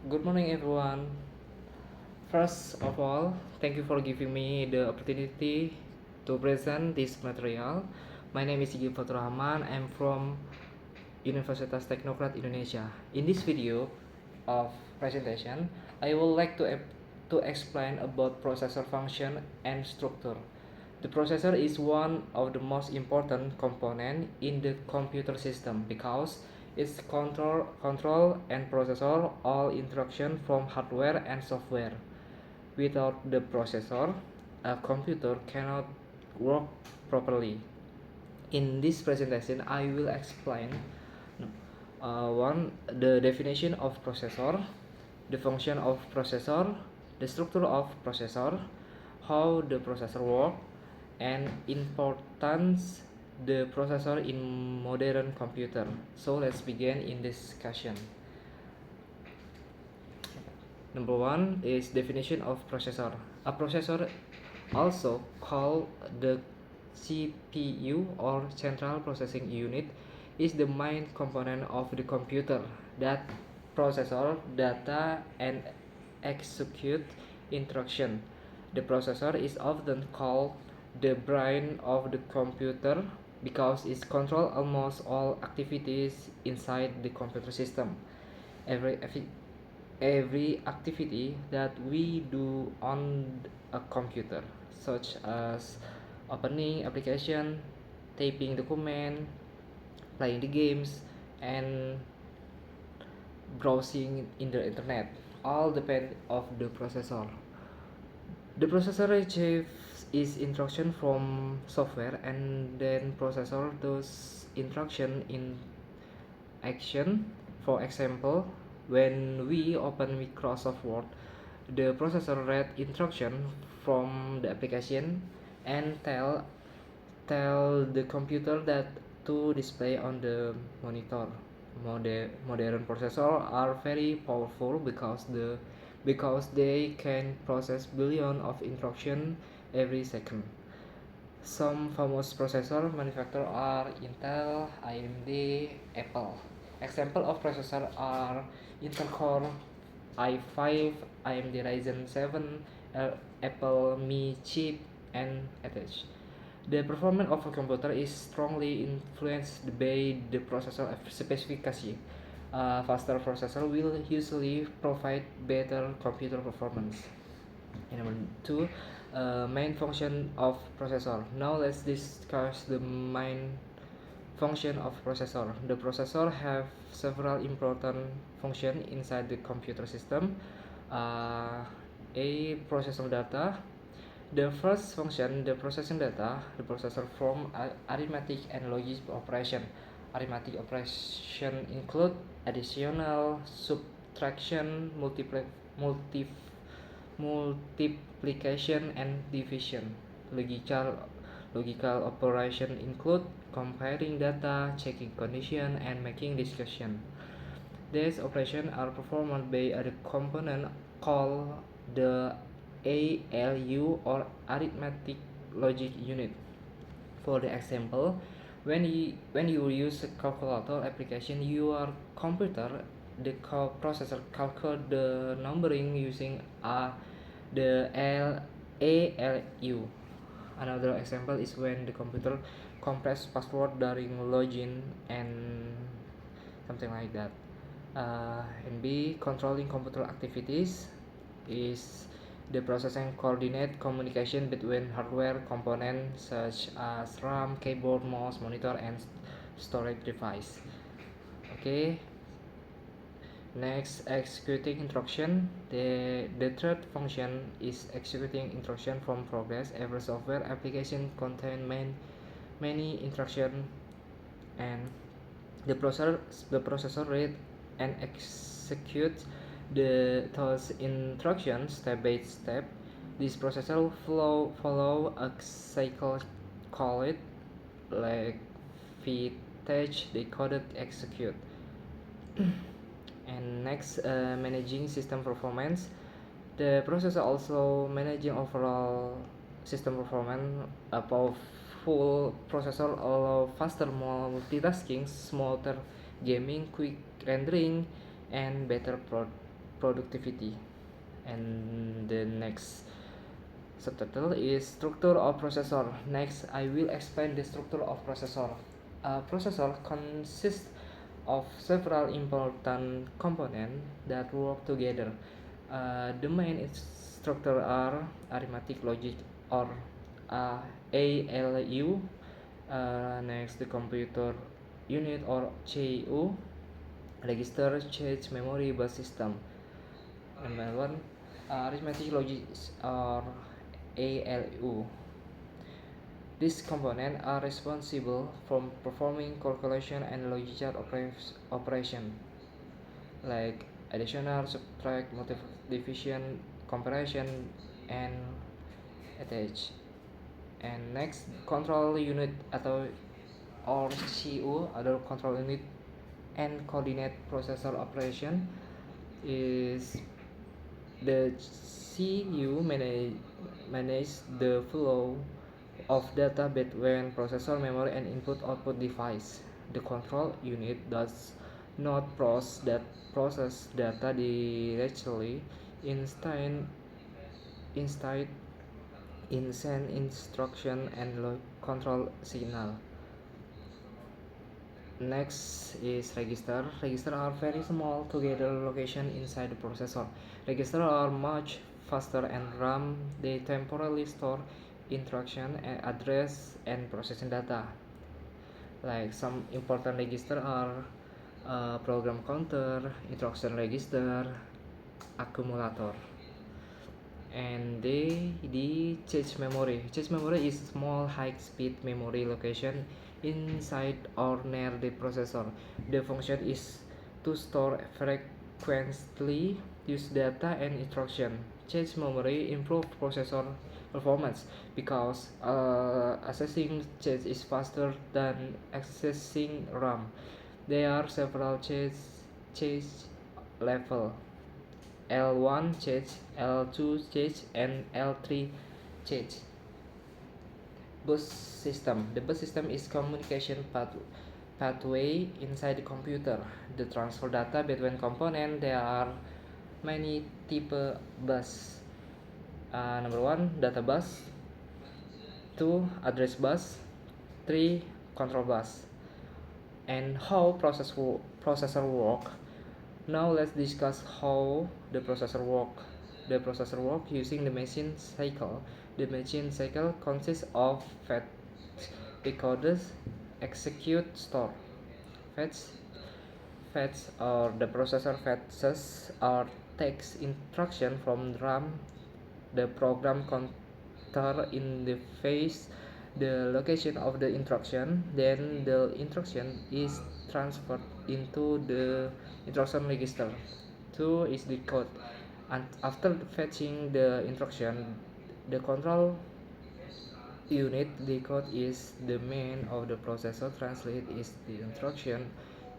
Good morning, everyone. First of all, thank you for giving me the opportunity to present this material. My name is Sigit Fatur Rahman. I'm from Universitas Teknokrat Indonesia. In this video of presentation, I would like to explain about processor function and structure. The processor is one of the most important component in the computer system because it's control and processor all interaction from hardware and software. Without the processor, a computer cannot work properly. In this presentation, I will explain one the definition of processor, the function of processor, the structure of processor, how the processor work, and importance the processor in modern computer. So let's begin in discussion. Number one is definition of processor. A processor, also called the CPU or central processing unit, is the main component of the computer that processes data and execute instruction. The processor is often called the brain of the computer because it controls almost all activities inside the computer system. Every every activity that we do on a computer, such as opening application, typing document, playing the games, and browsing in the internet, all depend of the processor. The processor receives its instruction from software and then processor those instruction in action. For example, when we open Microsoft Word, the processor read instruction from the application and tell the computer that to display on the monitor. Modern processors are very powerful because they can process billions of instructions every second. Some famous processor manufacturers are Intel, AMD, Apple. Example of processor are Intel Core i5, AMD Ryzen 7, Apple Mi chip, and etc. The performance of a computer is strongly influenced by the processor specification. A faster processor will usually provide better computer performance. And number two, main function of processor. Now let's discuss the main function of processor. The processor have several important functions inside the computer system. A processor data. The first function, the processing data, the processor from arithmetic and logic operation. Arithmetic operation include additional, subtraction, multiplication, and division. Logical operation include comparing data, checking condition, and making decision. These operations are performed by a component called the ALU or arithmetic logic unit. For the example, when you use a calculator application, your computer, the processor calculate the numbering using the ALU. Another example is when the computer compress password during login and something like that. And B, controlling computer activities is the processing coordinate communication between hardware components such as RAM, keyboard, mouse, monitor, and storage device. Okay, next, executing instruction. The third function is executing instruction from progress. Every software application contain many instruction, and the processor read and execute those instructions step by step. This processor follow a cycle called like fetch, decoded, execute. And next, managing system performance. The processor also managing overall system performance. A powerful processor allow faster multitasking, smoother gaming, quick rendering, and better productivity. And the next subtitle is structure of processor. Next, I will explain the structure of processor. A processor consists of several important components that work together. The main structure are arithmetic logic or ALU. Next, the computer unit or CU, register, change, memory, bus system. Number one, arithmetic logic or ALU. These components are responsible for performing calculation and logical operation like additional, subtract, division, comparison, and attach. And next, control unit atau or CU, other control unit and coordinate processor operation is the CU manage the flow of data between processor, memory, and input-output device. The control unit does not process data directly. Instead, it sends instruction and control signal. Next is register. Register are very small together location inside the processor. Register are much faster and RAM. They temporarily store instruction and address and processing data. Like some important register are program counter, instruction register, accumulator. And the cache memory. Cache memory is small high-speed memory location inside or near the processor. The function is to store frequently used data and instruction. Cache memory improve processor performance because accessing cache is faster than accessing RAM. There are several cache level. L1 cache, L2 cache, and L3 cache. Bus system. The bus system is communication pathway inside the computer. The transfer data between components. There are many type bus. Number one, data bus. Two, address bus. Three, control bus. And how processor work. Now let's discuss how the processor work. The processor work using the machine cycle. The machine cycle consists of fetch, decoders, execute, store. Fetch or the processor fetches or takes instruction from RAM. The program counter in the phase the location of the instruction, then the instruction is transferred into the instruction register. 2 is the code, and after fetching the instruction, the control unit, the code is the main of the processor, translate is the instruction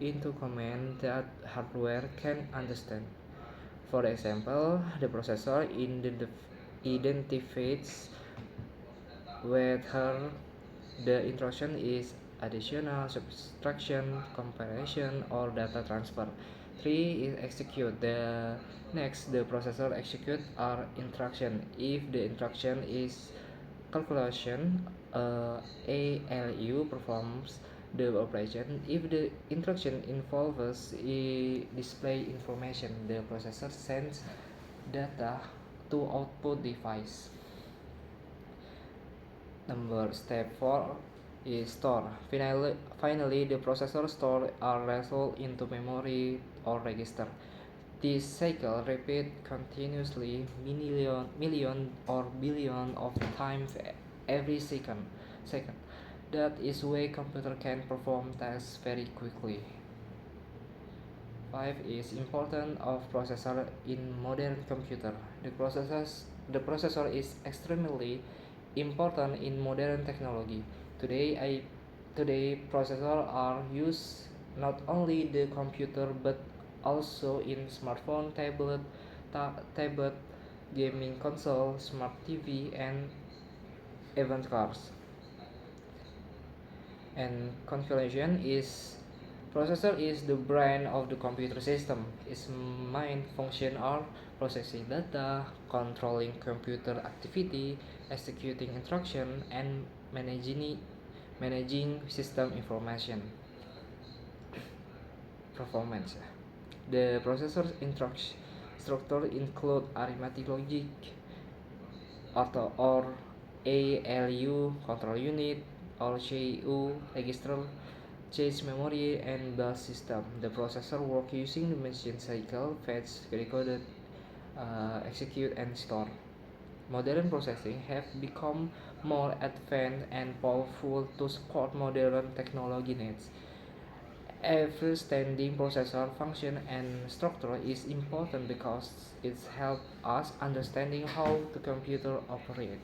into command that hardware can understand. For example, the processor identifies whether the instruction is additional, subtraction, comparison, or data transfer. 3 is execute. The processor execute our instruction. If the instruction is calculation, ALU performs the operation. If the instruction involves a display information, the processor sends data to output device. Number step 4 is store. Finally, the processor store are resolved into memory or register. This cycle repeats continuously million or billion of times every second. That is why computer can perform tasks very quickly. 5 is importance of processor in modern computer. The processor is extremely important in modern technology. Today processors are used not only the computer but also in smartphone, tablet, gaming console, smart TV, and even cars. And conclusion is Processor is the brain of the computer system. Its main function are processing data, controlling computer activity, executing instruction, and managing system information performance. The processor's structure include arithmetic logic, or ALU control unit, or CU register, change memory, and bus system. The processor works using the machine cycle, fetch, decode, execute, and store. Modern processing have become more advanced and powerful to support modern technology needs. Every standing processor function and structure is important because it helps us understanding how the computer operates.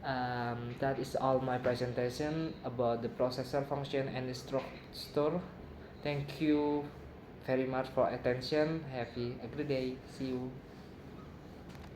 That is all my presentation about the processor function and the structure. Thank you very much for attention. Have a good day. See you.